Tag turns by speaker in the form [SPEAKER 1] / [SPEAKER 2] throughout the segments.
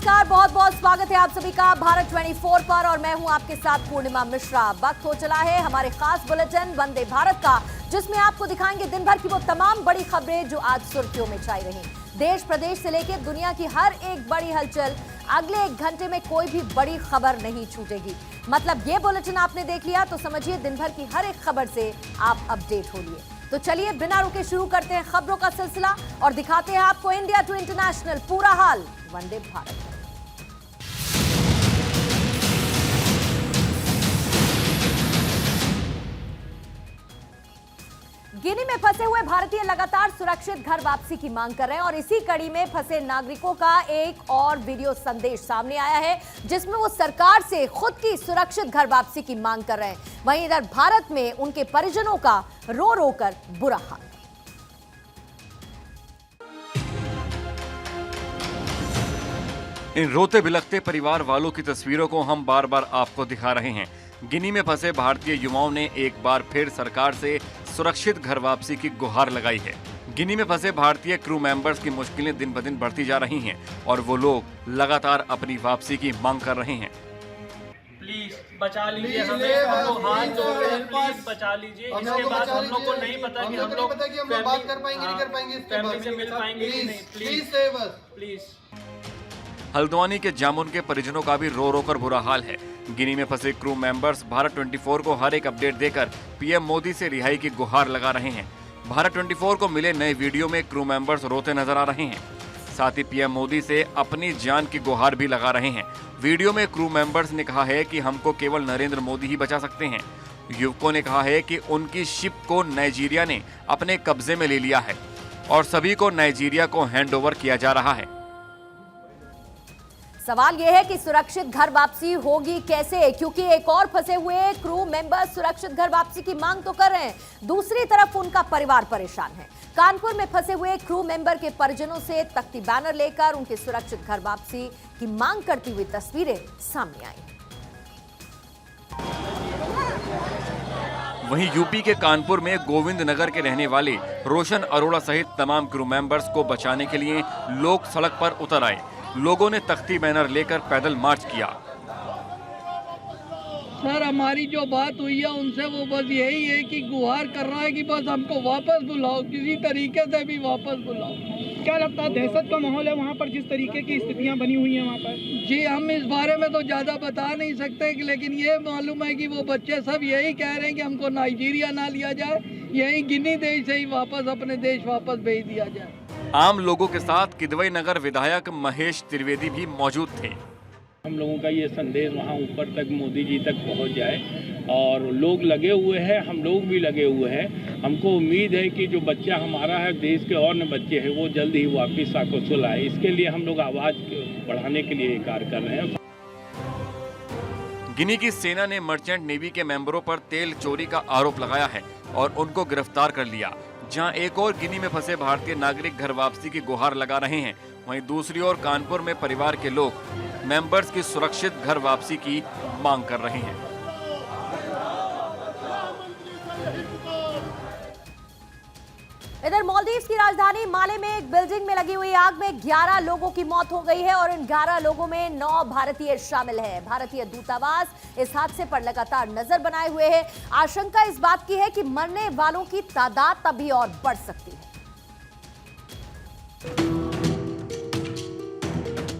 [SPEAKER 1] नमस्कार, बहुत बहुत स्वागत है आप सभी का भारत 24 पर और मैं हूं आपके साथ पूर्णिमा मिश्रा। वक्त हो चला है हमारे खास बुलेटिन वंदे भारत का, जिसमें आपको दिखाएंगे दिन भर की वो तमाम बड़ी खबरें जो आज सुर्खियों में छाई रही। देश प्रदेश से लेकर दुनिया की हर एक बड़ी हलचल, अगले 1 घंटे में कोई भी बड़ी खबर नहीं छूटेगी। मतलब ये बुलेटिन आपने देख लिया तो समझिए दिन भर की हर एक खबर से आप अपडेट हो लिए। तो चलिए बिना रुके शुरू करते हैं खबरों का सिलसिला और दिखाते हैं आपको इंडिया टू इंटरनेशनल पूरा हाल वंदे भारत। गिनी में फंसे हुए भारतीय लगातार सुरक्षित घर वापसी की मांग कर रहे हैं और इसी कड़ी में फंसे नागरिकों का एक और वीडियो संदेश सामने आया है, जिसमें वो सरकार से खुद की सुरक्षित घर वापसी की मांग कर रहे हैं। वहीं इधर भारत में उनके परिजनों का रो रो कर बुरा हाल।
[SPEAKER 2] इन रोते बिलखते परिवार वालों की तस्वीरों को हम बार बार आपको दिखा रहे हैं। गिनी में फंसे भारतीय युवाओं ने एक बार फिर सरकार से सुरक्षित घर वापसी की गुहार लगाई है। गिनी में फंसे भारतीय क्रू मेंबर्स की मुश्किलें दिन ब दिन बढ़ती जा रही हैं और वो लोग लगातार अपनी वापसी की मांग कर रहे हैं।
[SPEAKER 3] प्लीज बचा लीजिए हमें, हम लोग हाथ जोड़ रहे हैं, प्लीज बचा लीजिए। इसके बाद हम लोग को नहीं पता कि हम लोग
[SPEAKER 4] बात कर पाएंगे नहीं कर पाएंगे,
[SPEAKER 3] फैमिली से मिल पाएंगे कि नहीं।
[SPEAKER 4] Please
[SPEAKER 3] please.
[SPEAKER 2] हल्द्वानी के जामुन के परिजनों का भी रो रो कर बुरा हाल है। गिनी में फंसे क्रू मेंबर्स भारत 24 को हर एक अपडेट देकर पीएम मोदी से रिहाई की गुहार लगा रहे हैं। भारत 24 को मिले नए वीडियो में क्रू मेंबर्स रोते नजर आ रहे हैं। साथ ही पीएम मोदी से अपनी जान की गुहार भी लगा रहे हैं। वीडियो में क्रू मेंबर्स ने कहा है कि हमको केवल नरेंद्र मोदी ही बचा सकते हैं। युवकों ने कहा है कि उनकी शिप को नाइजीरिया ने अपने कब्जे में ले लिया है और सभी को नाइजीरिया को हैंडओवर किया जा रहा है।
[SPEAKER 1] सवाल यह है कि सुरक्षित घर वापसी होगी कैसे, क्योंकि एक और फंसे हुए क्रू मेंबर सुरक्षित घर वापसी की मांग तो कर रहे हैं, दूसरी तरफ उनका परिवार परेशान है। कानपुर में फंसे हुए क्रू मेंबर के परिजनों से तख्ती बैनर लेकर उनके सुरक्षित घर वापसी की मांग करती हुई तस्वीरें सामने आई।
[SPEAKER 2] वहीं यूपी के कानपुर में गोविंद नगर के रहने वाले रोशन अरोड़ा सहित तमाम क्रू मेंबर्स को बचाने के लिए लोग सड़क पर उतर आए। लोगों ने तख्ती बैनर लेकर पैदल मार्च किया।
[SPEAKER 5] सर, हमारी जो बात हुई है उनसे वो बस यही है कि गुहार कर रहा है कि बस हमको वापस बुलाओ, किसी तरीके से भी वापस बुलाओ।
[SPEAKER 6] क्या लगता है दहशत का माहौल है वहाँ पर, जिस तरीके की स्थितियाँ बनी हुई हैं वहाँ पर?
[SPEAKER 5] जी, हम इस बारे में तो ज़्यादा बता नहीं सकते, लेकिन ये मालूम है कि वो बच्चे सब यही कह रहे हैं कि हमको नाइजीरिया ना लिया जाए, यही गिनी देश से ही वापस अपने देश वापस भेज दिया जाए।
[SPEAKER 2] आम लोगों के साथ किदवई नगर विधायक महेश त्रिवेदी भी मौजूद थे।
[SPEAKER 7] हम लोगों का ये संदेश वहाँ ऊपर तक मोदी जी तक पहुँच जाए और लोग लगे हुए हैं, हम लोग भी लगे हुए हैं। हमको उम्मीद है कि जो बच्चा हमारा है, देश के और न बच्चे हैं, वो जल्द ही वापस आकर आए। इसके लिए हम लोग आवाज़ बढ़ाने के लिए कार्य कर रहे हैं।
[SPEAKER 2] गिनी की सेना ने मर्चेंट नेवी के मेंबरों पर तेल चोरी का आरोप लगाया है और उनको गिरफ्तार कर लिया। जहां एक और गिनी में फंसे भारतीय नागरिक घर वापसी की गुहार लगा रहे हैं, वहीं दूसरी ओर कानपुर में परिवार के लोग मेंबर्स की सुरक्षित घर वापसी की मांग कर रहे हैं।
[SPEAKER 1] इधर मालदीव की राजधानी माले में एक बिल्डिंग में लगी हुई आग में 11 लोगों की मौत हो गई है और इन 11 लोगों में 9 भारतीय शामिल हैं। भारतीय दूतावास इस हादसे पर लगातार नजर बनाए हुए है। आशंका इस बात की है कि मरने वालों की तादाद अभी और बढ़ सकती है।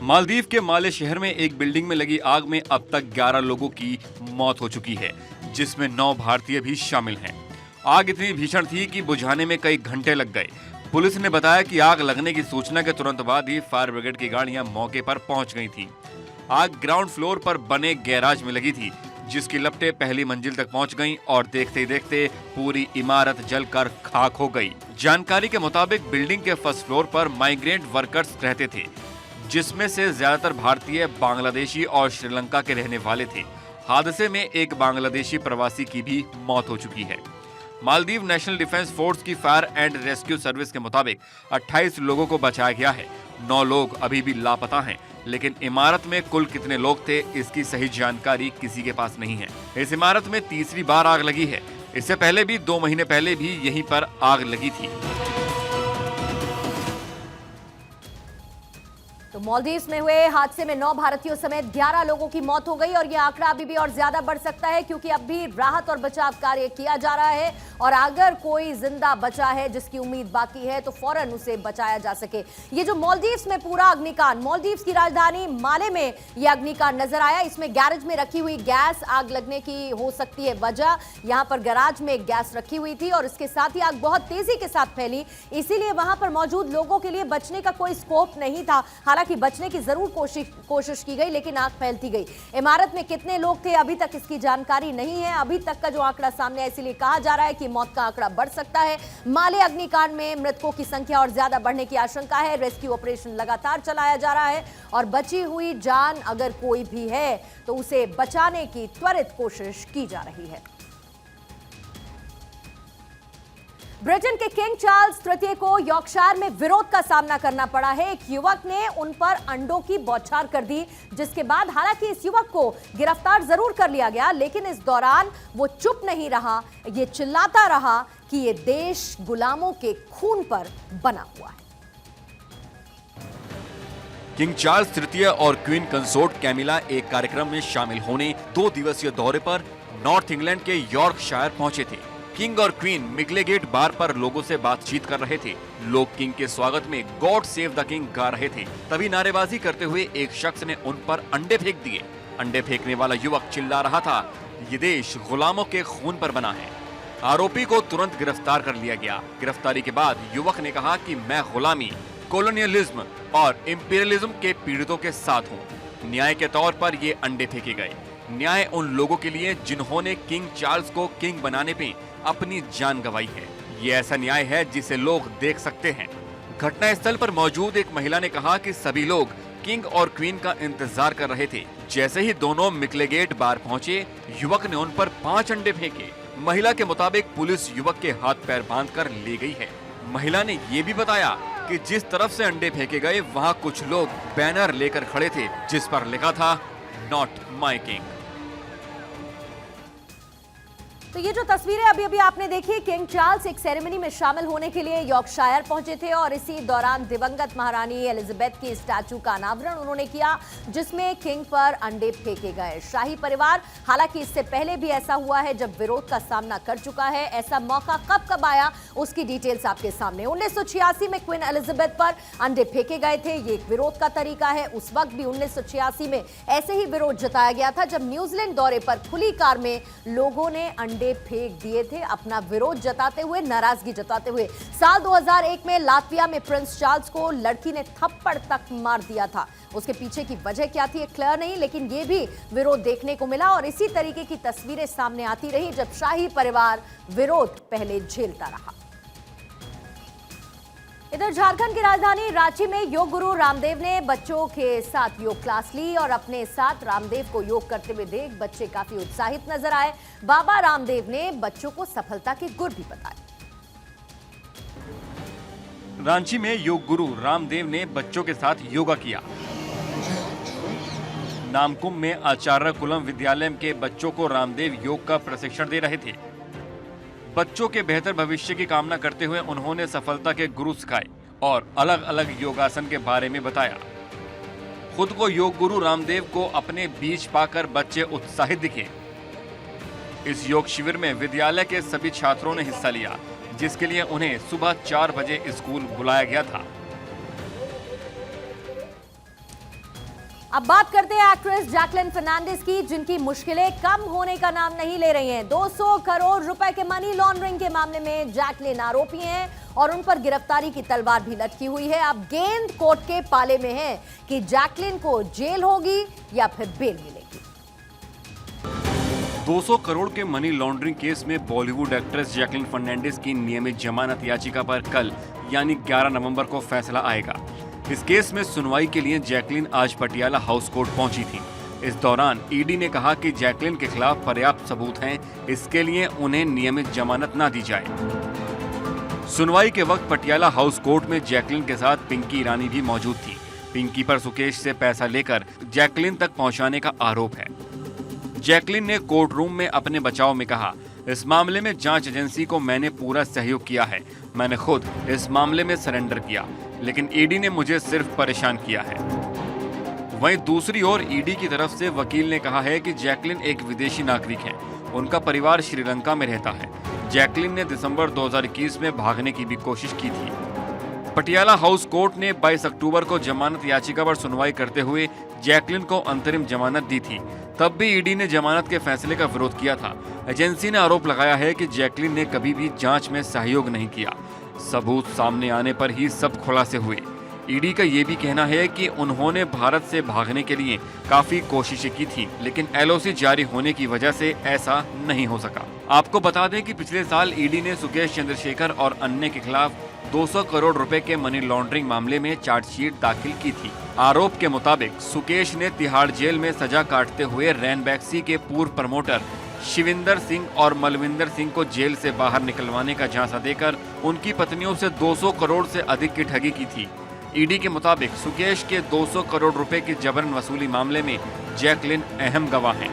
[SPEAKER 2] मालदीव के माले शहर में एक बिल्डिंग में लगी आग में अब तक 11 लोगों की मौत हो चुकी है, जिसमें 9 भारतीय भी शामिल हैं। आग इतनी भीषण थी कि बुझाने में कई घंटे लग गए। पुलिस ने बताया कि आग लगने की सूचना के तुरंत बाद ही फायर ब्रिगेड की गाड़ियां मौके पर पहुंच गई थी। आग ग्राउंड फ्लोर पर बने गैराज में लगी थी, जिसकी लपटें पहली मंजिल तक पहुंच गईं और देखते ही देखते पूरी इमारत जलकर खाक हो गई। जानकारी के मुताबिक बिल्डिंग के फर्स्ट फ्लोर पर माइग्रेंट वर्कर्स रहते थे, जिसमें से ज्यादातर भारतीय, बांग्लादेशी और श्रीलंका के रहने वाले थे। हादसे में एक बांग्लादेशी प्रवासी की भी मौत हो चुकी है। मालदीव नेशनल डिफेंस फोर्स की फायर एंड रेस्क्यू सर्विस के मुताबिक 28 लोगों को बचाया गया है। 9 लोग अभी भी लापता हैं, लेकिन इमारत में कुल कितने लोग थे इसकी सही जानकारी किसी के पास नहीं है। इस इमारत में तीसरी बार आग लगी है। इससे पहले भी 2 महीने पहले भी यहीं पर आग लगी थी।
[SPEAKER 1] तो मालदीव्स में हुए हादसे में 9 भारतीयों समेत 11 लोगों की मौत हो गई और यह आंकड़ा अभी भी और ज्यादा बढ़ सकता है क्योंकि अब भी राहत और बचाव कार्य किया जा रहा है और अगर कोई जिंदा बचा है जिसकी उम्मीद बाकी है तो फौरन उसे बचाया जा सके। ये जो मालदीव्स में पूरा अग्निकांड, मालदीव्स की राजधानी माले में यह अग्निकांड नजर आया। इसमें गैरेज में रखी हुई गैस आग लगने की हो सकती है वजह। यहां पर गैराज में गैस रखी हुई थी और इसके साथ ही आग बहुत तेजी के साथ फैली, इसीलिए वहां पर मौजूद लोगों के लिए बचने का कोई स्कोप नहीं था। हालांकि बचने की जरूर कोशिश की गई लेकिन आग फैलती गई। इमारत में कितने लोग थे अभी तक इसकी जानकारी नहीं है। अभी तक का जो आंकड़ा सामने है इसीलिए कहा जा रहा है कि मौत का आंकड़ा बढ़ सकता है। माले अग्निकांड में मृतकों की संख्या और ज्यादा बढ़ने की आशंका है। रेस्क्यू ऑपरेशन लगातार चलाया जा रहा है और बची हुई जान अगर कोई भी है तो उसे बचाने की त्वरित कोशिश की जा रही है। ब्रिटेन के किंग चार्ल्स तृतीय को यॉर्कशायर में विरोध का सामना करना पड़ा है। एक युवक ने उन पर अंडों की बौछार कर दी, जिसके बाद हालांकि इस युवक को गिरफ्तार जरूर कर लिया गया लेकिन इस दौरान वो चुप नहीं रहा। ये चिल्लाता रहा कि ये देश गुलामों के खून पर बना हुआ है।
[SPEAKER 2] किंग चार्ल्स तृतीय और क्वीन कंसोर्ट कैमिला एक कार्यक्रम में शामिल होने 2 दिवसीय दौरे पर नॉर्थ इंग्लैंड के यॉर्कशायर पहुंचे थे। किंग और क्वीन मिगलेगेट बार पर लोगों से बातचीत कर रहे थे। लोग किंग के स्वागत में गॉड सेव द किंग गा रहे थे। तभी नारेबाजी करते हुए एक शख्स ने उन पर अंडे फेंक दिए। अंडे फेंकने वाला युवक चिल्ला रहा था, ये देश गुलामों के खून पर बना है। आरोपी को तुरंत गिरफ्तार कर लिया गया। गिरफ्तारी के बाद युवक ने कहा कि मैं गुलामी, कॉलोनियलिज्म और इंपीरियलिज्म के पीड़ितों के साथ हूँ। न्याय के तौर पर ये अंडे फेंके गए। न्याय उन लोगों के लिए जिन्होंने किंग चार्ल्स को किंग बनाने पे अपनी जान गंवाई है। ये ऐसा न्याय है जिसे लोग देख सकते हैं। घटनास्थल पर मौजूद एक महिला ने कहा कि सभी लोग किंग और क्वीन का इंतजार कर रहे थे। जैसे ही दोनों मिगलेगेट बार पहुंचे, युवक ने उन पर 5 अंडे फेंके। महिला के मुताबिक पुलिस युवक के हाथ पैर बांधकर ले गई है। महिला ने ये भी बताया कि जिस तरफ से अंडे फेंके गए वहाँ कुछ लोग बैनर लेकर खड़े थे जिस पर लिखा था नॉट माई किंग।
[SPEAKER 1] तो ये जो तस्वीरें अभी अभी आपने देखी, किंग चार्ल्स एक सेरेमनी में शामिल होने के लिए यॉर्कशायर पहुंचे थे और इसी दौरान दिवंगत महारानी एलिजाबेथ की स्टैचू का अनावरण उन्होंने किया जिसमें किंग पर अंडे फेंके गए। शाही परिवार हालांकि इससे पहले भी ऐसा हुआ है जब विरोध का सामना कर चुका है। ऐसा मौका कब आया उसकी डिटेल्स आपके सामने। 1986 में क्वीन एलिजाबेथ पर अंडे फेंके गए थे। ये एक विरोध का तरीका है। उस वक्त भी 1986 में ऐसे ही विरोध जताया गया था जब न्यूजीलैंड दौरे पर खुली कार में लोगों ने अंडे फेंक दिए थे अपना विरोध जताते हुए, नाराजगी जताते हुए। साल 2001 में लातविया में प्रिंस चार्ल्स को लड़की ने थप्पड़ तक मार दिया था। उसके पीछे की वजह क्या थी क्लियर नहीं, लेकिन यह भी विरोध देखने को मिला और इसी तरीके की तस्वीरें सामने आती रही जब शाही परिवार विरोध पहले झेलता रहा। इधर झारखंड की राजधानी रांची में योग गुरु रामदेव ने बच्चों के साथ योग क्लास ली और अपने साथ रामदेव को योग करते हुए देख बच्चे काफी उत्साहित नजर आए। बाबा रामदेव ने बच्चों को सफलता के गुर भी बताए।
[SPEAKER 2] रांची में योग गुरु रामदेव ने बच्चों के साथ योगा किया। नामकुम में आचार्य कुलम विद्यालय के बच्चों को रामदेव योग का प्रशिक्षण दे रहे थे। बच्चों के बेहतर भविष्य की कामना करते हुए उन्होंने सफलता के गुरु सिखाए और अलग अलग योगासन के बारे में बताया। खुद को योग गुरु रामदेव को अपने बीच पाकर बच्चे उत्साहित दिखे। इस योग शिविर में विद्यालय के सभी छात्रों ने हिस्सा लिया, जिसके लिए उन्हें सुबह 4 बजे स्कूल बुलाया गया था।
[SPEAKER 1] अब बात करते हैं एक्ट्रेस जैकलिन फर्नांडिस की, जिनकी मुश्किलें कम होने का नाम नहीं ले रही हैं। 200 करोड़ रुपए के मनी लॉन्ड्रिंग के मामले में जैकलिन आरोपी हैं और उन पर गिरफ्तारी की तलवार भी लटकी हुई है। अब गेंद कोर्ट के पाले में है कि जैकलिन को जेल होगी या फिर बेल मिलेगी।
[SPEAKER 2] 200 करोड़ के मनी लॉन्ड्रिंग केस में बॉलीवुड एक्ट्रेस जैकलिन फर्नांडिस की नियमित जमानत याचिका पर कल यानी 11 नवंबर को फैसला आएगा। इस केस में सुनवाई के लिए जैकलिन आज पटियाला हाउस कोर्ट पहुंची थी। इस दौरान ईडी ने कहा कि जैकलिन के खिलाफ पर्याप्त सबूत हैं, इसके लिए उन्हें नियमित जमानत न दी जाए। सुनवाई के वक्त पटियाला हाउस कोर्ट में जैकलिन के साथ पिंकी ईरानी भी मौजूद थी। पिंकी पर सुकेश से पैसा लेकर जैकलिन तक पहुंचाने का आरोप है। जैकलिन ने कोर्ट रूम में अपने बचाव में कहा, इस मामले में जांच एजेंसी को मैंने पूरा सहयोग किया है। मैंने खुद इस मामले में सरेंडर किया, लेकिन ईडी ने मुझे सिर्फ परेशान किया है। वहीं दूसरी ओर ईडी की तरफ से वकील ने कहा है कि जैकलिन एक विदेशी नागरिक है। उनका परिवार श्रीलंका में रहता है। जैकलिन ने दिसंबर 2021 में भागने की भी कोशिश की थी। पटियाला हाउस कोर्ट ने 22 अक्टूबर को जमानत याचिका पर सुनवाई करते हुए जैकलिन को अंतरिम जमानत दी थी। तब भी ईडी ने जमानत के फैसले का विरोध किया था। एजेंसी ने आरोप लगाया है कि जैकलिन ने कभी भी जांच में सहयोग नहीं किया। सबूत सामने आने पर ही सब खुलासे हुए। ईडी का ये भी कहना है कि उन्होंने भारत से भागने के लिए काफी कोशिशें की थी, लेकिन एलओसी जारी होने की वजह से ऐसा नहीं हो सका। आपको बता दें कि पिछले साल ईडी ने सुकेश चंद्रशेखर और अन्य के खिलाफ 200 करोड़ रुपए के मनी लॉन्ड्रिंग मामले में चार्जशीट दाखिल की थी। आरोप के मुताबिक सुकेश ने तिहाड़ जेल में सजा काटते हुए रैनबैक्सी के पूर्व प्रमोटर शिविंदर सिंह और मलविंदर सिंह को जेल से बाहर निकलवाने का झांसा देकर उनकी पत्नियों से 200 करोड़ से अधिक की ठगी की थी। ईडी के मुताबिक सुकेश के 200 करोड़ रुपए की जबरन वसूली मामले में जैकलिन अहम गवाह हैं।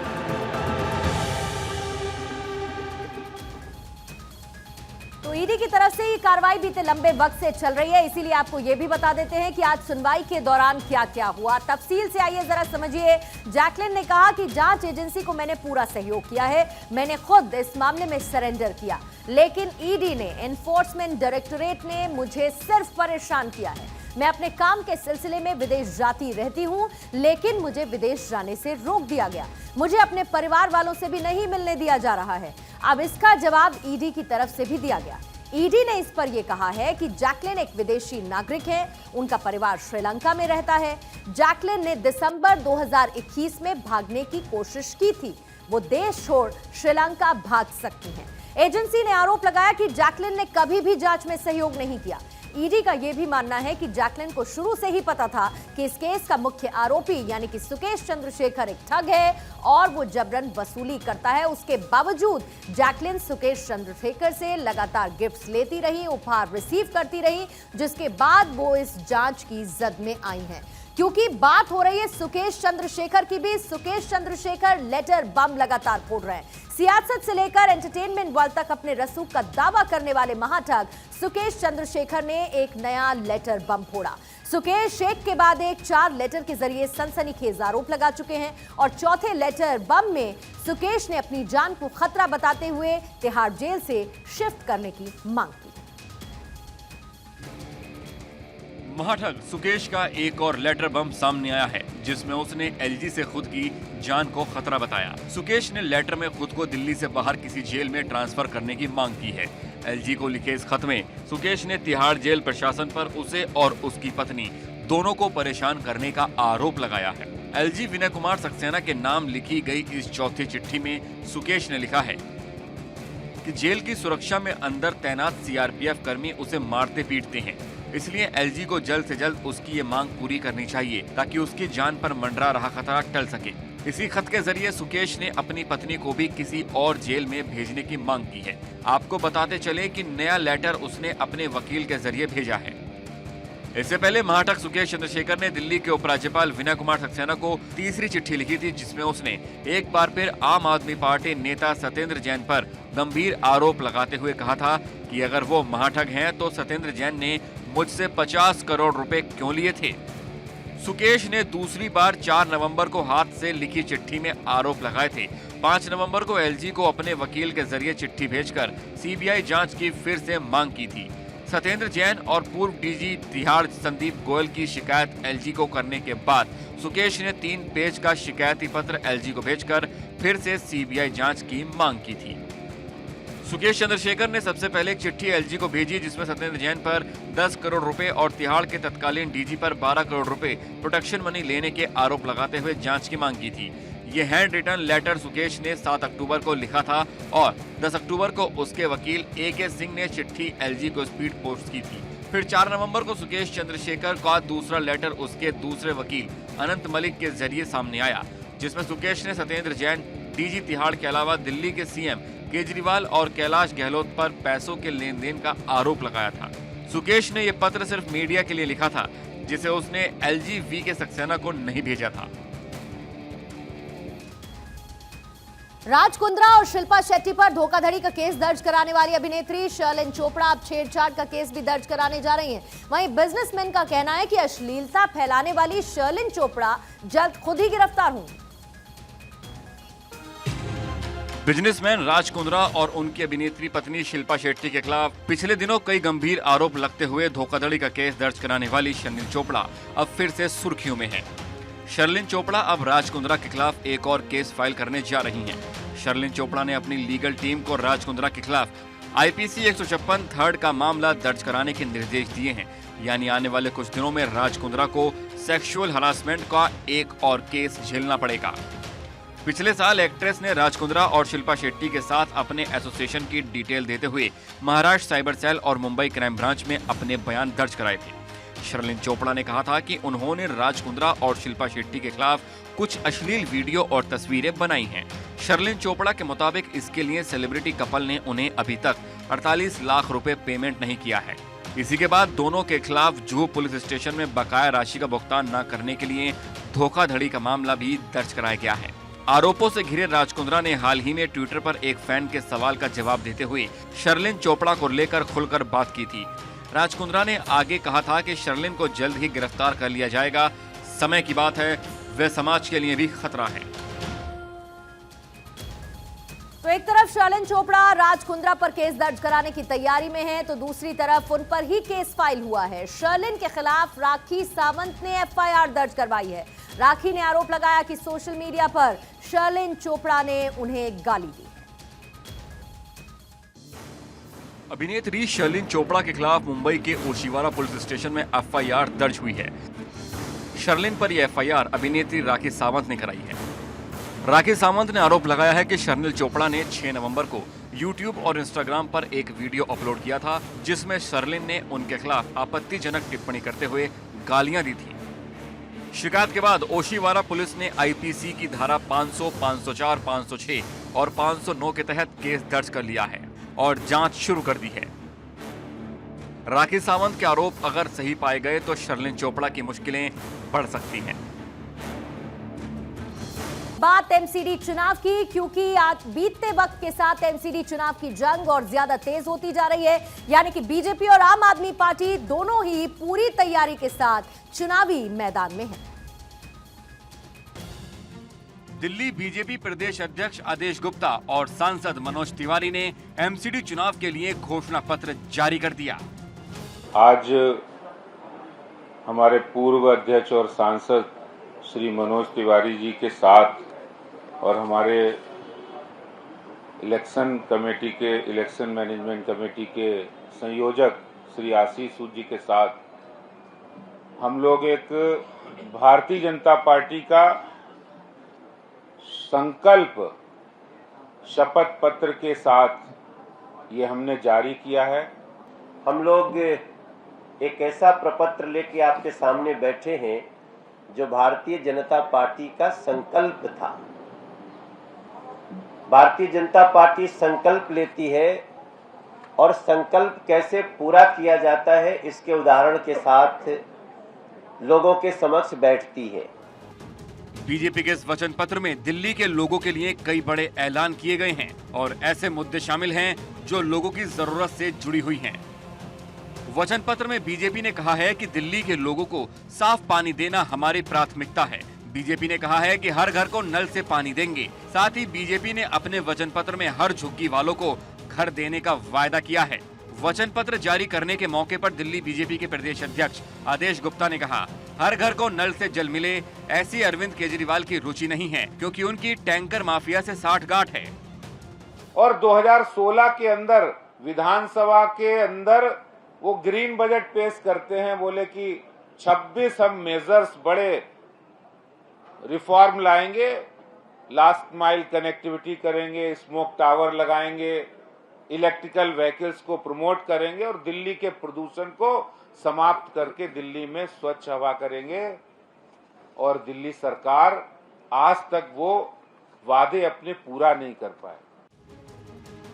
[SPEAKER 1] तो ईडी की तरफ से ये कार्रवाई बीते लंबे वक्त से चल रही है, इसीलिए आपको ये भी बता देते हैं कि आज सुनवाई के दौरान क्या क्या हुआ। तफसील से आइए जरा समझिए। जैकलिन ने कहा कि जांच एजेंसी को मैंने पूरा सहयोग किया है, मैंने खुद इस मामले में सरेंडर किया, लेकिन ईडी ने, एनफोर्समेंट डायरेक्टोरेट ने मुझे सिर्फ परेशान किया है। मैं अपने काम के सिलसिले में विदेश जाती रहती हूं, लेकिन मुझे विदेश जाने से रोक दिया गया। मुझे अपने परिवार वालों से भी नहीं मिलने दिया जा रहा है। अब इसका जवाब ईडी की तरफ से भी दिया गया। ईडी ने इस पर यह कहा है कि जैकलिन एक विदेशी नागरिक है, उनका परिवार श्रीलंका में रहता है। जैकलिन ने दिसंबर 2021 में भागने की कोशिश की थी। वो देश छोड़ श्रीलंका भाग सकती हैं। एजेंसी ने आरोप लगाया कि जैकलिन ने कभी भी जांच में सहयोग नहीं किया। ईडी का यह भी मानना है कि जैकलिन को शुरू से ही पता था कि इस केस का मुख्य आरोपी यानी कि सुकेश चंद्रशेखर एक ठग है और वो जबरन वसूली करता है। उसके बावजूद जैकलिन सुकेश चंद्रशेखर से लगातार गिफ्ट्स लेती रही, उपहार रिसीव करती रही, जिसके बाद वो इस जांच की जद में आई हैं। क्योंकि बात हो रही है सुकेश चंद्रशेखर की भी। सुकेश चंद्रशेखर लेटर बम लगातार फोड़ रहे हैं। सियासत से लेकर एंटरटेनमेंट वर्ल्ड तक अपने रसूख का दावा करने वाले महाठग सुकेश चंद्रशेखर ने एक नया लेटर बम फोड़ा। सुकेश एक के बाद एक 4 लेटर के जरिए सनसनीखेज आरोप लगा चुके हैं और चौथे लेटर बम में सुकेश ने अपनी जान को खतरा बताते हुए तिहाड़ जेल से शिफ्ट करने की मांग की।
[SPEAKER 2] महाठग सुकेश का एक और लेटर बम सामने आया है, जिसमें उसने एलजी से खुद की जान को खतरा बताया। सुकेश ने लेटर में खुद को दिल्ली से बाहर किसी जेल में ट्रांसफर करने की मांग की है। एलजी को लिखे इस खत में सुकेश ने तिहाड़ जेल प्रशासन पर उसे और उसकी पत्नी दोनों को परेशान करने का आरोप लगाया है। एलजी विनय कुमार सक्सेना के नाम लिखी गई इस चौथी चिट्ठी में सुकेश ने लिखा है कि जेल की सुरक्षा में अंदर तैनात सीआरपीएफ कर्मी उसे मारते पीटते हैं, इसलिए एलजी को जल्द से जल्द उसकी ये मांग पूरी करनी चाहिए ताकि उसकी जान पर मंडरा रहा खतरा टल सके। इसी खत के जरिए सुकेश ने अपनी पत्नी को भी किसी और जेल में भेजने की मांग की है। आपको बताते चले कि नया लेटर उसने अपने वकील के जरिए भेजा है। इससे पहले महाठग सुकेश चंद्रशेखर ने दिल्ली के उपराज्यपाल विनय कुमार सक्सेना को तीसरी चिट्ठी लिखी थी, जिसमें उसने एक बार फिर आम आदमी पार्टी नेता सत्येंद्र जैन पर गंभीर आरोप लगाते हुए कहा था कि अगर वो महाठग हैं तो सत्येंद्र जैन ने मुझसे 50 करोड़ रुपए क्यों लिए थे। सुकेश ने दूसरी बार 4 नवंबर को हाथ से लिखी चिट्ठी में आरोप लगाए थे। 5 नवंबर को एलजी को अपने वकील के जरिए चिट्ठी भेजकर सीबीआई जांच की फिर से मांग की थी। सत्येंद्र जैन और पूर्व डीजी तिहाड़ संदीप गोयल की शिकायत एलजी को करने के बाद सुकेश ने 3 पेज का शिकायती पत्र एलजी को भेजकर फिर से सीबीआई जांच की मांग की थी। सुकेश चंद्रशेखर ने सबसे पहले एक चिट्ठी एलजी को भेजी, जिसमें सत्येंद्र जैन पर 10 करोड़ रुपए और तिहाड़ के तत्कालीन डीजी पर 12 करोड़ रुपए प्रोटेक्शन मनी लेने के आरोप लगाते हुए जांच की मांग की थी। ये हैंड रिटन लेटर सुकेश ने 7 अक्टूबर को लिखा था और 10 अक्टूबर को उसके वकील AK सिंह ने चिट्ठी एलजी को स्पीड पोस्ट की थी। फिर 4 नवंबर को सुकेश चंद्रशेखर का दूसरा लेटर उसके दूसरे वकील अनंत मलिक के जरिए सामने आया, जिसमें सुकेश ने सत्येंद्र जैन, डीजी तिहाड़ के अलावा दिल्ली के सीएम केजरीवाल और कैलाश गहलोत पर पैसों के लेन देन का आरोप लगाया था। सुकेश ने यह पत्र सिर्फ मीडिया के लिए लिखा था, जिसे उसने एलजी वी के सक्सेना को नहीं भेजा था।
[SPEAKER 1] राज कुंद्रा और शिल्पा शेट्टी पर धोखाधड़ी का केस दर्ज कराने वाली अभिनेत्री शर्लिन चोपड़ा अब छेड़छाड़ का केस भी दर्ज कराने जा रही हैं। वहीं बिजनेसमैन का कहना है कि अश्लीलता फैलाने वाली शर्लिन चोपड़ा जल्द खुद ही गिरफ्तार होंगी।
[SPEAKER 2] बिजनेसमैन राज कुंद्रा और उनकी अभिनेत्री पत्नी शिल्पा शेट्टी के खिलाफ पिछले दिनों कई गंभीर आरोप लगते हुए धोखाधड़ी का केस दर्ज कराने वाली शर्लिन चोपड़ा अब फिर से सुर्खियों में है। शर्लिन चोपड़ा अब राज कुंद्रा के खिलाफ एक और केस फाइल करने जा रही हैं। शर्लिन चोपड़ा ने अपनी लीगल टीम को राज कुंद्रा के खिलाफ आईपीसी 156 थर्ड का मामला दर्ज कराने के निर्देश दिए हैं। यानी आने वाले कुछ दिनों में राज कुंद्रा को सेक्सुअल हरासमेंट का एक और केस झेलना पड़ेगा। पिछले साल एक्ट्रेस ने राज कुंद्रा और शिल्पा शेट्टी के साथ अपने एसोसिएशन की डिटेल देते हुए महाराष्ट्र साइबर सेल और मुंबई क्राइम ब्रांच में अपने बयान दर्ज कराए थे। शर्लिन चोपड़ा ने कहा था कि उन्होंने राज कुंद्रा और शिल्पा शेट्टी के खिलाफ कुछ अश्लील वीडियो और तस्वीरें बनाई हैं। शर्लिन चोपड़ा के मुताबिक इसके लिए सेलिब्रिटी कपल ने उन्हें अभी तक 48 लाख रुपए पेमेंट नहीं किया है। इसी के बाद दोनों के खिलाफ जुहू पुलिस स्टेशन में बकाया राशि का भुगतान न करने के लिए धोखाधड़ी का मामला भी दर्ज कराया गया है। आरोपों से घिरे राज कुंद्रा ने हाल ही में ट्विटर पर एक फैन के सवाल का जवाब देते हुए शर्लिन चोपड़ा को लेकर खुलकर बात की थी। राज कुंद्रा ने आगे कहा था कि शर्लिन को जल्द ही गिरफ्तार कर लिया जाएगा, समय की बात है, वह समाज के लिए भी खतरा है।
[SPEAKER 1] तो एक तरफ शर्लिन चोपड़ा राज कुंद्रा पर केस दर्ज कराने की तैयारी में है, तो दूसरी तरफ उन पर ही केस फाइल हुआ है। शर्लिन के खिलाफ राखी सावंत ने एफआईआर दर्ज करवाई है। राखी ने आरोप लगाया कि सोशल मीडिया पर शर्लिन चोपड़ा ने उन्हें गाली दी।
[SPEAKER 2] अभिनेत्री शर्लिन चोपड़ा के खिलाफ मुंबई के ओशिवारा पुलिस स्टेशन में एफआईआर दर्ज हुई है। शर्लिन पर यह एफआईआर अभिनेत्री राखी सावंत ने कराई है। राखी सावंत ने आरोप लगाया है कि शर्लिन चोपड़ा ने 6 नवंबर को यूट्यूब और इंस्टाग्राम पर एक वीडियो अपलोड किया था, जिसमें शर्लिन ने उनके खिलाफ आपत्तिजनक टिप्पणी करते हुए गालियां दी थी। शिकायत के बाद ओशिवारा पुलिस ने आईपीसी की धारा 500, 504, 506 और 509 के तहत केस दर्ज कर लिया है और जांच शुरू कर दी है। राखी सावंत के आरोप अगर सही पाए गए तो शर्लिन चोपड़ा की मुश्किलें बढ़ सकती हैं।
[SPEAKER 1] बात एमसीडी चुनाव की, क्योंकि आज बीतते वक्त के साथ एमसीडी चुनाव की जंग और ज्यादा तेज होती जा रही है। यानी कि बीजेपी और आम आदमी पार्टी दोनों ही पूरी तैयारी के साथ चुनावी मैदान में है।
[SPEAKER 2] दिल्ली बीजेपी प्रदेश अध्यक्ष आदेश गुप्ता और सांसद मनोज तिवारी ने एमसीडी चुनाव के लिए घोषणा पत्र जारी कर दिया।
[SPEAKER 8] आज हमारे पूर्व अध्यक्ष और सांसद श्री मनोज तिवारी जी के साथ और हमारे इलेक्शन मैनेजमेंट कमेटी के संयोजक श्री आशीष सूद जी के साथ हम लोग एक भारतीय जनता पार्टी का संकल्प शपथ पत्र के साथ ये हमने जारी किया है।
[SPEAKER 9] हम लोग एक ऐसा प्रपत्र लेके आपके सामने बैठे हैं जो भारतीय जनता पार्टी का संकल्प था। भारतीय जनता पार्टी संकल्प लेती है और संकल्प कैसे पूरा किया जाता है इसके उदाहरण के साथ लोगों के समक्ष बैठती है।
[SPEAKER 2] बीजेपी के इस वचन पत्र में दिल्ली के लोगों के लिए कई बड़े ऐलान किए गए हैं और ऐसे मुद्दे शामिल हैं जो लोगों की जरूरत से जुड़ी हुई हैं। वचन पत्र में बीजेपी ने कहा है कि दिल्ली के लोगों को साफ पानी देना हमारी प्राथमिकता है। बीजेपी ने कहा है कि हर घर को नल से पानी देंगे। साथ ही बीजेपी ने अपने वचन पत्र में हर झुग्गी वालों को घर देने का वायदा किया है। वचन पत्र जारी करने के मौके पर दिल्ली बीजेपी के प्रदेश अध्यक्ष आदेश गुप्ता ने कहा, हर घर को नल से जल मिले, ऐसी अरविंद केजरीवाल की रुचि नहीं है, क्योंकि उनकी टैंकर माफिया से साठगांठ है।
[SPEAKER 8] और 2016 के अंदर विधानसभा के अंदर वो ग्रीन बजट पेश करते हैं, बोले कि 26 हम मेजर्स बड़े रिफॉर्म लाएंगे, लास्ट माइल कनेक्टिविटी करेंगे, स्मोक टावर लगाएंगे, इलेक्ट्रिकल व्हीकल्स को प्रमोट करेंगे और दिल्ली के प्रदूषण को समाप्त करके दिल्ली में स्वच्छ हवा करेंगे। और दिल्ली सरकार आज तक वो वादे अपने पूरा नहीं कर पाए।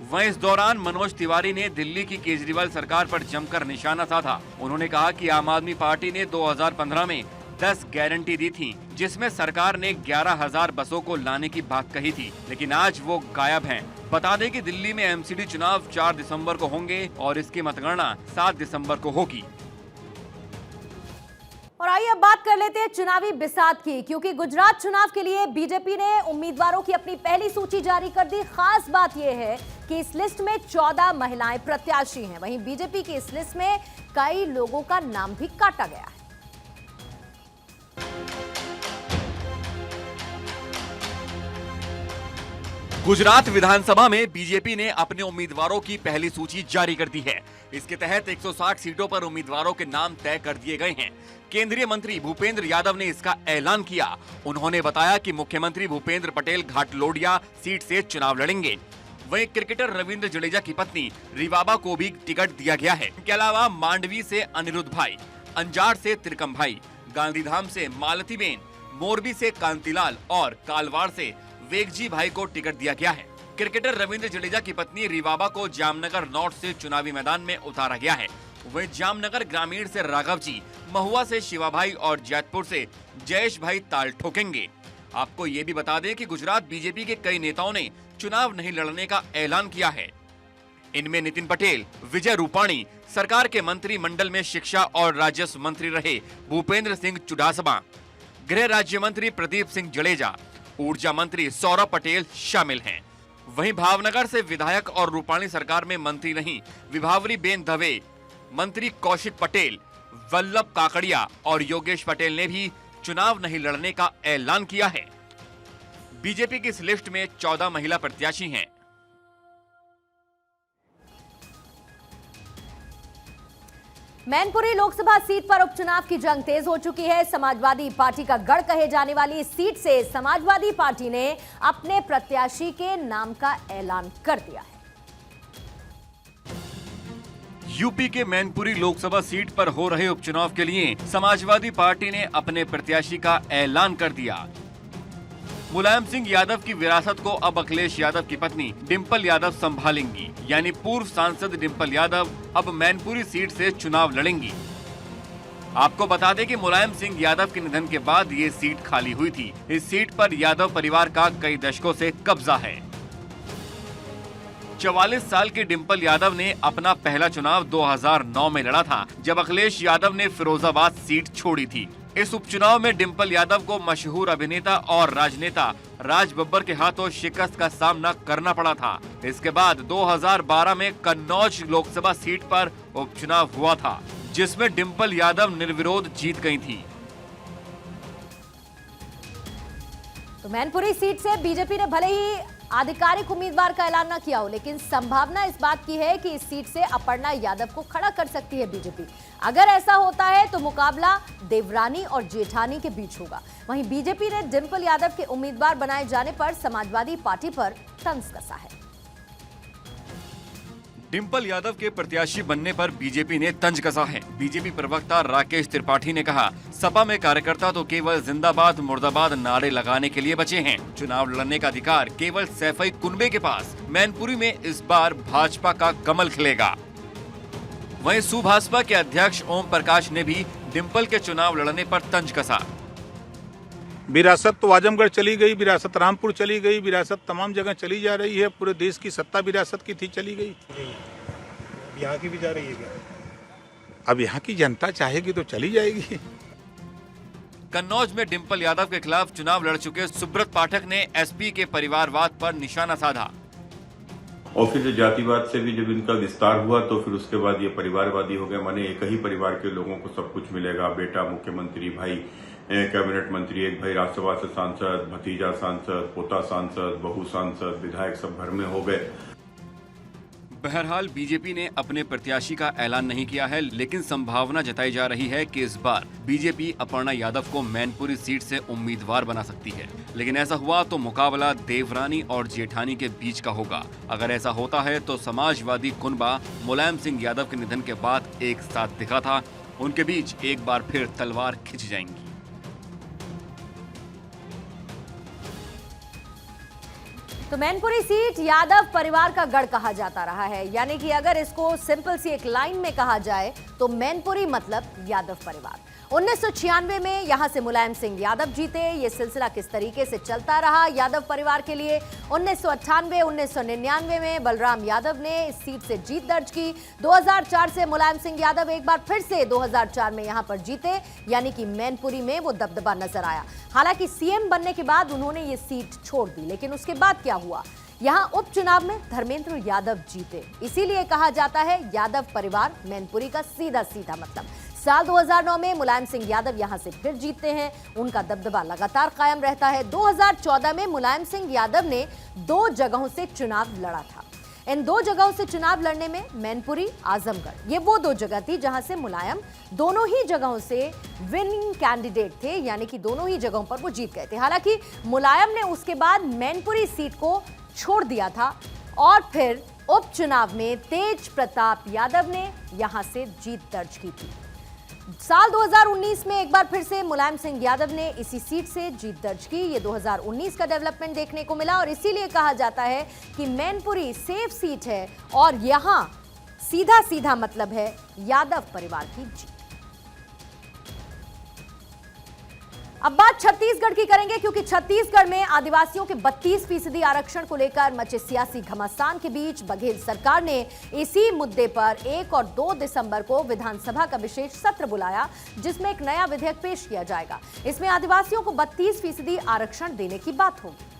[SPEAKER 2] वहीं इस दौरान मनोज तिवारी ने दिल्ली की केजरीवाल सरकार पर जमकर निशाना साधा। उन्होंने कहा कि आम आदमी पार्टी ने 2015 में 10 गारंटी दी थी, जिसमें सरकार ने 11,000 बसों को लाने की बात कही थी, लेकिन आज वो गायब हैं। बता दें कि दिल्ली में एमसीडी चुनाव 4 दिसंबर को होंगे और इसकी मतगणना 7 दिसंबर को होगी।
[SPEAKER 1] और आइए अब बात कर लेते हैं चुनावी बिसात की, क्योंकि गुजरात चुनाव के लिए बीजेपी ने उम्मीदवारों की अपनी पहली सूची जारी कर दी। खास बात यह है कि इस लिस्ट में 14 महिलाएं प्रत्याशी हैं। वहीं बीजेपी की इस लिस्ट में कई लोगों का नाम भी काटा गया है।
[SPEAKER 2] गुजरात विधानसभा में बीजेपी ने अपने उम्मीदवारों की पहली सूची जारी कर दी है। इसके तहत 160 सीटों पर उम्मीदवारों के नाम तय कर दिए गए हैं। केंद्रीय मंत्री भूपेंद्र यादव ने इसका ऐलान किया। उन्होंने बताया कि मुख्यमंत्री भूपेंद्र पटेल घाटलोडिया सीट से चुनाव लड़ेंगे। वहीं क्रिकेटर रविंद्र जडेजा की पत्नी रिवाबा को भी टिकट दिया गया है। इनके अलावा मांडवी से अनिरुद्ध भाई, अंजार से तिरकम भाई, गांधीधाम से मालतीबेन, मोरबी से कांतिलाल और कालवाड़ से वेगजी भाई को टिकट दिया गया है। क्रिकेटर रविंद्र जडेजा की पत्नी रिवाबा को जामनगर नॉर्थ से चुनावी मैदान में उतारा गया है। वहीं जामनगर ग्रामीण से राघव जी, महुआ से शिवा भाई और जैतपुर से जयेश भाई ताल ठोकेंगे। आपको ये भी बता दें कि गुजरात बीजेपी के कई नेताओं ने चुनाव नहीं लड़ने का ऐलान किया है। इनमें नितिन पटेल, विजय रूपाणी, सरकार के मंत्रिमंडल में शिक्षा और राजस्व मंत्री रहे भूपेंद्र सिंह चुडासमा, गृह राज्य मंत्री प्रदीप सिंह जडेजा, ऊर्जा मंत्री सौरभ पटेल शामिल हैं। वहीं भावनगर से विधायक और रूपाणी सरकार में मंत्री नहीं विभावरी बेन दवे, मंत्री कौशिक पटेल, वल्लभ काकड़िया और योगेश पटेल ने भी चुनाव नहीं लड़ने का ऐलान किया है। बीजेपी की इस लिस्ट में 14 महिला प्रत्याशी हैं।
[SPEAKER 1] मैनपुरी लोकसभा सीट पर उपचुनाव की जंग तेज हो चुकी है। समाजवादी पार्टी का गढ़ कहे जाने वाली इस सीट से समाजवादी पार्टी ने अपने प्रत्याशी के नाम का ऐलान कर दिया है।
[SPEAKER 2] यूपी के मैनपुरी लोकसभा सीट पर हो रहे उपचुनाव के लिए समाजवादी पार्टी ने अपने प्रत्याशी का ऐलान कर दिया। मुलायम सिंह यादव की विरासत को अब अखिलेश यादव की पत्नी डिंपल यादव संभालेंगी, यानी पूर्व सांसद डिंपल यादव अब मैनपुरी सीट से चुनाव लड़ेंगी। आपको बता दें कि मुलायम सिंह यादव के निधन के बाद ये सीट खाली हुई थी। इस सीट पर यादव परिवार का कई दशकों से कब्जा है। 44 साल के डिंपल यादव ने अपना पहला चुनाव 2009 में लड़ा था, जब अखिलेश यादव ने फिरोजाबाद सीट छोड़ी थी। इस उपचुनाव में डिंपल यादव को मशहूर अभिनेता और राजनेता राज बब्बर के हाथों शिकस्त का सामना करना पड़ा था। इसके बाद 2012 में कन्नौज लोकसभा सीट पर उपचुनाव हुआ था, जिसमें डिंपल यादव निर्विरोध जीत गई थी।
[SPEAKER 1] तो मैनपुरी सीट से बीजेपी ने भले ही आधिकारिक उम्मीदवार का ऐलान न किया हो, लेकिन संभावना इस बात की है कि इस सीट से अपर्णा यादव को खड़ा कर सकती है बीजेपी। अगर ऐसा होता है तो मुकाबला देवरानी और जेठानी के बीच होगा। वहीं बीजेपी ने डिंपल यादव के उम्मीदवार बनाए जाने पर समाजवादी पार्टी पर तंज कसा है।
[SPEAKER 2] डिंपल यादव के प्रत्याशी बनने पर बीजेपी ने तंज कसा है। बीजेपी प्रवक्ता राकेश त्रिपाठी ने कहा, सपा में कार्यकर्ता तो केवल जिंदाबाद मुर्दाबाद नारे लगाने के लिए बचे हैं। चुनाव लड़ने का अधिकार केवल सैफई कुनबे के पास। मैनपुरी में इस बार भाजपा का कमल खिलेगा। वहीं सुभाषपा के अध्यक्ष ओम प्रकाश ने भी डिंपल के चुनाव लड़ने पर तंज कसा।
[SPEAKER 10] विरासत तो आजमगढ़ चली गई, विरासत रामपुर चली गई, विरासत तमाम जगह चली जा रही है। पूरे देश की सत्ता विरासत की थी, चली गई।
[SPEAKER 6] यहाँ की भी जा रही है क्या?
[SPEAKER 10] अब यहाँ की जनता चाहेगी तो चली जाएगी।
[SPEAKER 2] कन्नौज में डिंपल यादव के खिलाफ चुनाव लड़ चुके सुब्रत पाठक ने एसपी के परिवारवाद पर निशाना साधा।
[SPEAKER 11] और फिर जातिवाद से भी जब इनका विस्तार हुआ तो फिर उसके बाद ये परिवारवादी हो गए। माने एक ही परिवार के लोगों को सब कुछ मिलेगा, बेटा मुख्यमंत्री, भाई कैबिनेट मंत्री, एक भाई राज्यसभा से सांसद, भतीजा सांसद, पोता सांसद, बहू सांसद, विधायक सब घर में हो गए।
[SPEAKER 2] बहरहाल बीजेपी ने अपने प्रत्याशी का ऐलान नहीं किया है, लेकिन संभावना जताई जा रही है कि इस बार बीजेपी अपर्णा यादव को मैनपुरी सीट से उम्मीदवार बना सकती है। लेकिन ऐसा हुआ तो मुकाबला देवरानी और जेठानी के बीच का होगा। अगर ऐसा होता है तो समाजवादी कुनबा मुलायम सिंह यादव के निधन के बाद एक साथ दिखा था, उनके बीच एक बार फिर तलवार खिंच जाएंगी।
[SPEAKER 1] तो मैनपुरी सीट यादव परिवार का गढ़ कहा जाता रहा है, यानी कि अगर इसको सिंपल सी एक लाइन में कहा जाए तो मैनपुरी मतलब यादव परिवार। 1996 में यहां से मुलायम सिंह यादव जीते। ये सिलसिला किस तरीके से चलता रहा यादव परिवार के लिए, 1998, 1999 में बलराम यादव ने इस सीट से जीत दर्ज की। 2004 से मुलायम सिंह यादव एक बार फिर से 2004 में यहां पर जीते, यानी कि मैनपुरी में वो दबदबा नजर आया। हालांकि सीएम बनने के बाद उन्होंने ये सीट छोड़ दी, लेकिन उसके बाद क्या हुआ? यहां उपचुनाव में धर्मेंद्र यादव जीते, इसीलिए कहा जाता है यादव परिवार मैनपुरी का सीधा सीधा मतलब। साल 2009 में मुलायम सिंह यादव यहां से फिर जीतते हैं, उनका दबदबा लगातार कायम रहता है। 2014 में मुलायम सिंह यादव ने 2 जगहों से चुनाव लड़ा था। इन 2 जगहों से चुनाव लड़ने में मैनपुरी, आजमगढ़, ये वो 2 जगह थी जहां से मुलायम दोनों ही जगहों से विनिंग कैंडिडेट थे, यानी कि दोनों ही जगहों पर वो जीत गए थे। हालांकि मुलायम ने उसके बाद मैनपुरी सीट को छोड़ दिया था और फिर उपचुनाव में तेज प्रताप यादव ने यहां से जीत दर्ज की थी। साल 2019 में एक बार फिर से मुलायम सिंह यादव ने इसी सीट से जीत दर्ज की। ये 2019 का डेवलपमेंट देखने को मिला और इसीलिए कहा जाता है कि मैनपुरी सेफ सीट है और यहां सीधा सीधा मतलब है यादव परिवार की जीत। अब बात छत्तीसगढ़ की करेंगे, क्योंकि छत्तीसगढ़ में आदिवासियों के 32% आरक्षण को लेकर मचे सियासी घमासान के बीच बघेल सरकार ने इसी मुद्दे पर 1 और 2 दिसंबर को विधानसभा का विशेष सत्र बुलाया, जिसमें एक नया विधेयक पेश किया जाएगा। इसमें आदिवासियों को 32% आरक्षण देने की बात होगी।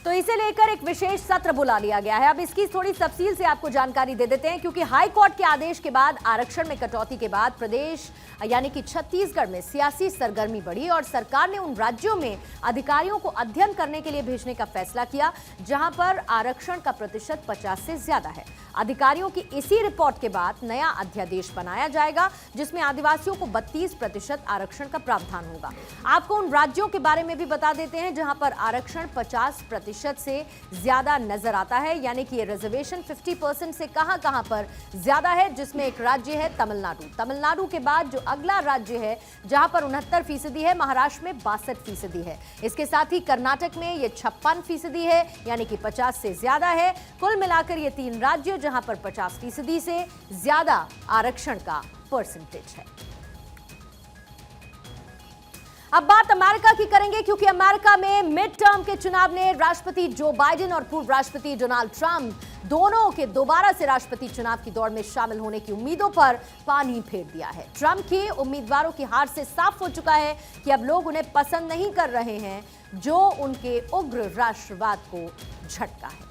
[SPEAKER 1] तो इसे लेकर एक विशेष सत्र बुला लिया गया है। अब इसकी थोड़ी तफसील से आपको जानकारी दे देते हैं, क्योंकि हाई कोर्ट के आदेश के बाद आरक्षण में कटौती के बाद प्रदेश यानी कि छत्तीसगढ़ में सियासी सरगर्मी बढ़ी और सरकार ने उन राज्यों में अधिकारियों को अध्ययन करने के लिए भेजने का फैसला किया जहां पर आरक्षण का प्रतिशत 50 से ज्यादा है। अधिकारियों की इसी रिपोर्ट के बाद नया अध्यादेश बनाया जाएगा, जिसमें आदिवासियों को 32% आरक्षण का प्रावधान होगा। आपको उन राज्यों के बारे में भी बता देते हैं जहां पर आरक्षण 50% से ज्यादा नजर आता है, यानी कि ये रिजर्वेशन 50% से कहां पर ज्यादा है, जिसमें एक राज्य है तमिलनाडु। तमिलनाडु के बाद जो अगला राज्य है जहां पर 69% है, महाराष्ट्र में 62% है। इसके साथ ही कर्नाटक में ये 56% है, यानी कि 50 से ज्यादा है। कुल मिलाकर ये 3 राज्य जहां पर 50% से ज्यादा आरक्षण का परसेंटेज है। अब बात अमेरिका की करेंगे, क्योंकि अमेरिका में मिड टर्म के चुनाव ने राष्ट्रपति जो बाइडेन और पूर्व राष्ट्रपति डोनाल्ड ट्रंप दोनों के दोबारा से राष्ट्रपति चुनाव की दौड़ में शामिल होने की उम्मीदों पर पानी फेर दिया है। ट्रंप के उम्मीदवारों की हार से साफ हो चुका है कि अब लोग उन्हें पसंद नहीं कर रहे हैं, जो उनके उग्र राष्ट्रवाद को झटका है।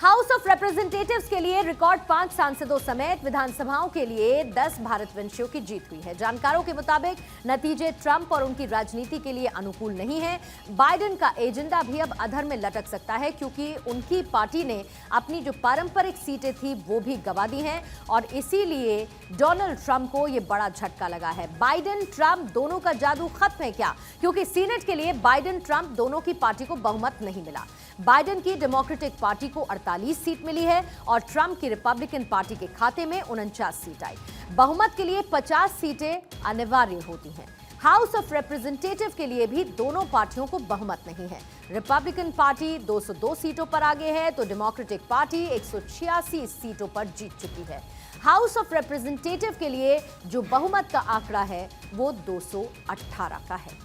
[SPEAKER 1] हाउस ऑफ रिप्रेजेंटेटिव्स के लिए रिकॉर्ड 5 सांसदों समेत विधानसभाओं के लिए 10 भारतवंशियों की जीत हुई है। जानकारों के मुताबिक नतीजे ट्रंप और उनकी राजनीति के लिए अनुकूल नहीं है। बाइडेन का एजेंडा भी अब अधर में लटक सकता है, क्योंकि उनकी पार्टी ने अपनी जो पारंपरिक सीटें थी वो भी गंवा दी हैं और इसीलिए डोनाल्ड ट्रंप को यह बड़ा झटका लगा है। बाइडेन ट्रंप दोनों का जादू खत्म है क्या? क्योंकि सीनेट के लिए बाइडेन ट्रंप दोनों की पार्टी को बहुमत नहीं मिला। बाइडेन की डेमोक्रेटिक पार्टी को 48 सीट मिली है और ट्रंप की रिपब्लिकन पार्टी के खाते में 49 सीट आई। बहुमत के लिए 50 सीटें अनिवार्य होती हैं। हाउस ऑफ रिप्रेजेंटेटिव के लिए भी दोनों पार्टियों को बहुमत नहीं है। रिपब्लिकन पार्टी 202 सीटों पर आगे है, तो डेमोक्रेटिक पार्टी 186 सीटों पर जीत चुकी है। हाउस ऑफ रिप्रेजेंटेटिव के लिए जो बहुमत का आंकड़ा है वो 218 का है।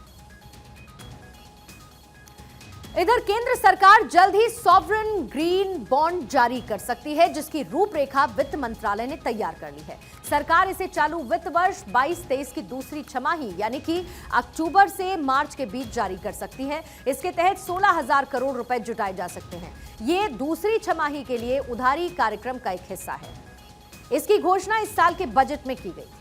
[SPEAKER 1] इधर केंद्र सरकार जल्द ही सॉवरेन ग्रीन बॉन्ड जारी कर सकती है, जिसकी रूपरेखा वित्त मंत्रालय ने तैयार कर ली है। सरकार इसे चालू वित्त वर्ष 22-23 की दूसरी छमाही यानी कि अक्टूबर से मार्च के बीच जारी कर सकती है। इसके तहत 16,000 करोड़ रुपए जुटाए जा सकते हैं। ये दूसरी छमाही के लिए उधारी कार्यक्रम का एक हिस्सा है। इसकी घोषणा इस साल के बजट में की गई थी।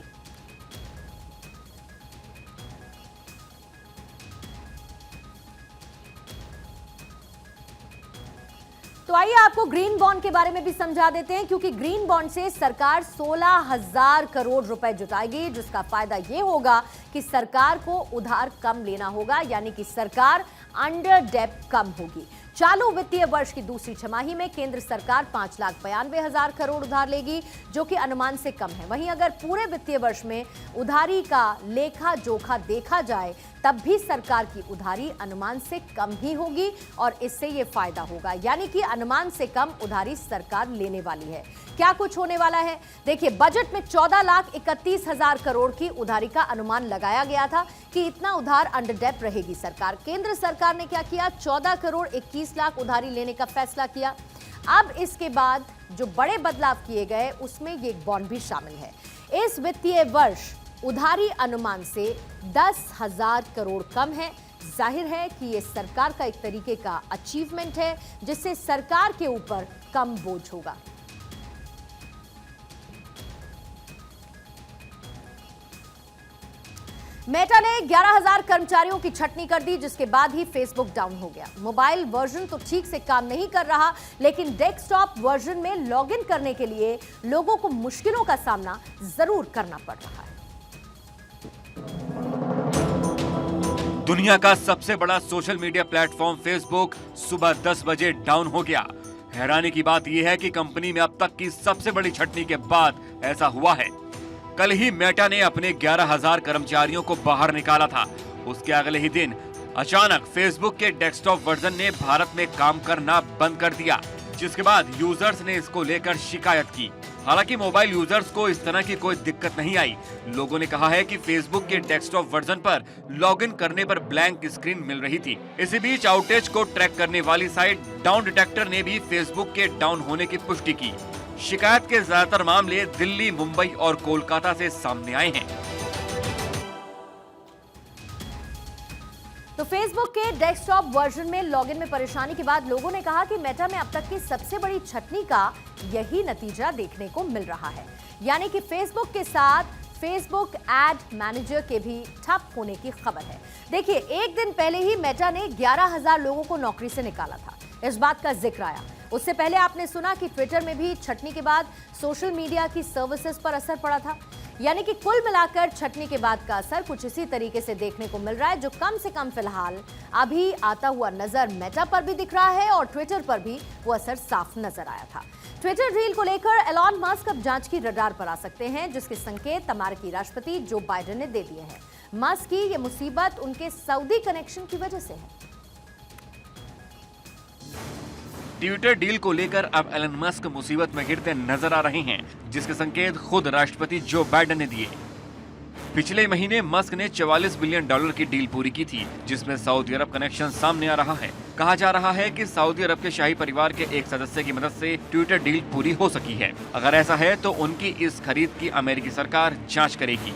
[SPEAKER 1] तो आइए आपको ग्रीन बॉन्ड के बारे में भी समझा देते हैं, क्योंकि ग्रीन बॉन्ड से सरकार 16,000 करोड़ रुपए जुटाएगी, जिसका फायदा यह होगा कि सरकार को उधार कम लेना होगा, यानी कि सरकार अंडर डेप्ट कम होगी। चालू वित्तीय वर्ष की दूसरी छमाही में केंद्र सरकार 5,92,000 करोड़ उधार लेगी, जो कि अनुमान से कम है। वहीं अगर पूरे वित्तीय वर्ष में उधारी का लेखा जोखा देखा जाए तब भी सरकार की उधारी अनुमान से कम ही होगी और इससे ये फायदा होगा, यानी कि अनुमान से कम उधारी सरकार लेने वाली है। क्या कुछ होने वाला है देखिए, बजट में 14,31,000 करोड़ की उधारी का अनुमान लगाया गया था कि इतना उधार अंडर डेप रहेगी सरकार। केंद्र सरकार ने क्या किया, 14 करोड़ 21 लाख उधारी लेने का फैसला किया। अब इसके बाद जो बड़े बदलाव किए गए उसमें ये बॉन्ड भी शामिल है। इस वित्तीय वर्ष उधारी अनुमान से 10,000 करोड़ कम है। जाहिर है कि ये सरकार का एक तरीके का अचीवमेंट है जिससे सरकार के ऊपर कम बोझ होगा। मेटा ने 11,000 कर्मचारियों की छटनी कर दी, जिसके बाद ही फेसबुक डाउन हो गया। मोबाइल वर्जन तो ठीक से काम नहीं कर रहा, लेकिन डेस्कटॉप वर्जन में लॉगिन करने के लिए लोगों को मुश्किलों का सामना जरूर करना पड़ रहा है।
[SPEAKER 2] दुनिया का सबसे बड़ा सोशल मीडिया प्लेटफॉर्म फेसबुक सुबह 10 बजे डाउन हो गया। हैरानी की बात यह है कि कंपनी में अब तक की सबसे बड़ी छटनी के बाद ऐसा हुआ है। कल ही मेटा ने अपने 11,000 कर्मचारियों को बाहर निकाला था। उसके अगले ही दिन अचानक फेसबुक के डेस्कटॉप वर्जन ने भारत में काम करना बंद कर दिया, जिसके बाद यूजर्स ने इसको लेकर शिकायत की। हालांकि मोबाइल यूजर्स को इस तरह की कोई दिक्कत नहीं आई। लोगों ने कहा है कि फेसबुक के डेस्कटॉप वर्जन पर लॉगिन करने पर ब्लैंक स्क्रीन मिल रही थी। इसी बीच आउटेज को ट्रैक करने वाली साइट डाउन डिटेक्टर ने भी फेसबुक के डाउन होने की पुष्टि की। शिकायत के ज्यादातर मामले दिल्ली, मुंबई और कोलकाता से सामने आए हैं।
[SPEAKER 1] तो फेसबुक के डेस्कटॉप वर्जन में लॉगिन में परेशानी के बाद लोगों ने कहा कि मेटा में अब तक की सबसे बड़ी छटनी का यही नतीजा देखने को मिल रहा है, यानी कि फेसबुक के साथ फेसबुक एड मैनेजर के भी ठप होने की खबर है। देखिए, एक दिन पहले ही मेटा ने 11,000 लोगों को नौकरी से निकाला था, इस बात का जिक्र आया। उससे पहले आपने सुना कि ट्विटर में भी छटनी के बाद सोशल मीडिया की सर्विसेज पर असर पड़ा था, यानी कि कुल मिलाकर छटनी के बाद का असर कुछ इसी तरीके से देखने को मिल रहा है, जो कम से कम फिलहाल अभी आता हुआ नजर मेटा पर भी दिख रहा है और ट्विटर पर भी वो असर साफ नजर आया था। ट्विटर डील को लेकर एलॉन मस्क अब जांच की रडार पर आ सकते हैं, जिसके संकेत अमेरिकी राष्ट्रपति जो बाइडेन ने दे दिए हैं। मस्क की ये मुसीबत उनके सऊदी कनेक्शन की वजह से है।
[SPEAKER 2] ट्विटर डील को लेकर अब एलन मस्क मुसीबत में घिरते नजर आ रहे हैं, जिसके संकेत खुद राष्ट्रपति जो बाइडेन ने दिए। पिछले महीने मस्क ने $44 बिलियन की डील पूरी की थी, जिसमें सऊदी अरब कनेक्शन सामने आ रहा है। कहा जा रहा है कि सऊदी अरब के शाही परिवार के एक सदस्य की मदद से ट्विटर डील पूरी हो सकी है। अगर ऐसा है तो उनकी इस खरीद की अमेरिकी सरकार जांच करेगी।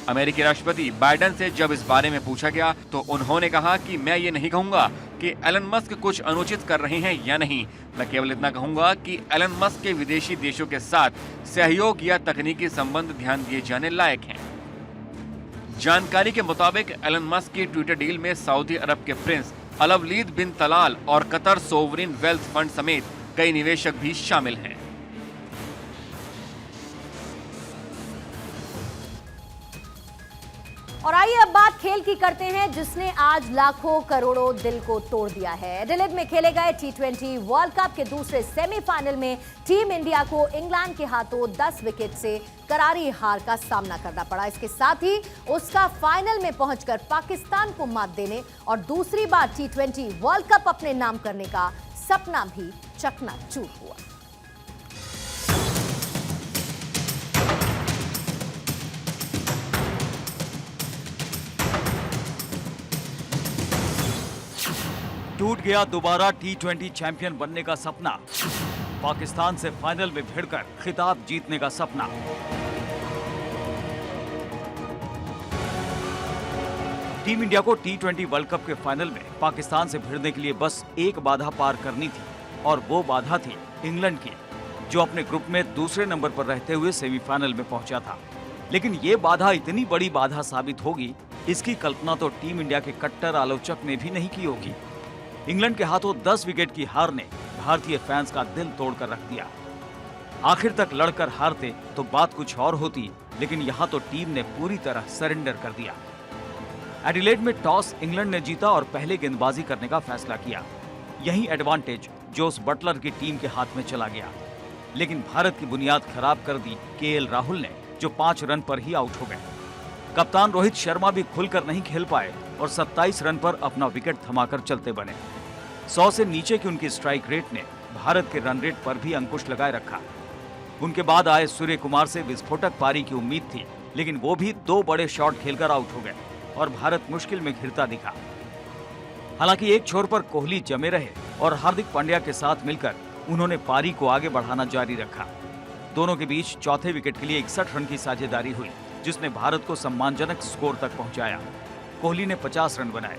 [SPEAKER 2] अमेरिकी राष्ट्रपति बाइडेन से जब इस बारे में पूछा गया तो उन्होंने कहा कि मैं ये नहीं कहूंगा कि एलन मस्क कुछ अनुचित कर रहे हैं या नहीं, मैं केवल इतना कहूंगा कि एलन मस्क के विदेशी देशों के साथ सहयोग या तकनीकी संबंध ध्यान दिए जाने लायक हैं। जानकारी के मुताबिक एलन मस्क की ट्विटर डील में सऊदी अरब के प्रिंस अलवलीद बिन तलाल और कतर सोवरिन वेल्थ फंड समेत कई निवेशक भी शामिल हैं।
[SPEAKER 1] और आइए अब बात खेल की करते हैं, जिसने आज लाखों करोड़ों दिल को तोड़ दिया है। एडिलेड में खेले गए T20 वर्ल्ड कप के दूसरे सेमीफाइनल में टीम इंडिया को इंग्लैंड के हाथों 10 विकेट से करारी हार का सामना करना पड़ा। इसके साथ ही उसका फाइनल में पहुंचकर पाकिस्तान को मात देने और दूसरी बार T20 वर्ल्ड कप अपने नाम करने का सपना भी चकनाचूर हुआ।
[SPEAKER 12] टूट गया दोबारा T20 चैंपियन बनने का सपना, पाकिस्तान से फाइनल में भिड़कर खिताब जीतने का सपना। टीम इंडिया को T20 वर्ल्ड कप के फाइनल में पाकिस्तान से भिड़ने के लिए बस एक बाधा पार करनी थी और वो बाधा थी इंग्लैंड की, जो अपने ग्रुप में दूसरे नंबर पर रहते हुए सेमीफाइनल में पहुंचा था। लेकिन ये बाधा इतनी बड़ी बाधा साबित होगी, इसकी कल्पना तो टीम इंडिया के कट्टर आलोचक ने भी नहीं की होगी। इंग्लैंड के हाथों 10 विकेट की हार ने भारतीय फैंस का दिल तोड़कर रख दिया। आखिर तक लड़कर हारते तो बात कुछ और होती, लेकिन यहाँ तो टीम ने पूरी तरह सरेंडर कर दिया। एडिलेड में टॉस इंग्लैंड ने जीता और पहले गेंदबाजी करने का फैसला किया। यही एडवांटेज जोस बटलर की टीम के हाथ में चला गया। लेकिन भारत की बुनियाद खराब कर दी केएल राहुल ने, जो 5 रन पर ही आउट हो गए। कप्तान रोहित शर्मा भी खुलकर नहीं खेल पाए और 27 रन पर अपना विकेट थमाकर चलते बने। 100 से नीचे की उनकी स्ट्राइक रेट ने भारत के रन रेट पर भी अंकुश लगाए रखा। उनके बाद आए सूर्य कुमार से विस्फोटक पारी की उम्मीद थी, लेकिन वो भी 2 बड़े शॉट खेलकर आउट हो गए और भारत मुश्किल में घिरता दिखा। हालांकि एक छोर पर कोहली जमे रहे और हार्दिक पांड्या के साथ मिलकर उन्होंने पारी को आगे बढ़ाना जारी रखा। दोनों के बीच चौथे विकेट के लिए 61 रन की साझेदारी हुई, जिसने भारत को सम्मानजनक स्कोर तक पहुंचाया। कोहली ने 50 रन बनाए।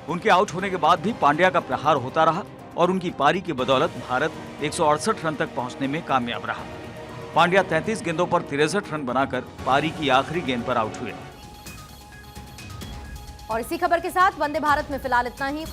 [SPEAKER 12] उनके आउट होने के बाद भी पांड्या का प्रहार होता रहा और उनकी पारी की बदौलत भारत 168 रन तक पहुंचने में कामयाब रहा। पांड्या 33 गेंदों पर 63 रन बनाकर पारी की आखिरी गेंद पर आउट हुए।
[SPEAKER 1] और इसी खबर के साथ वंदे भारत में फिलहाल इतना ही।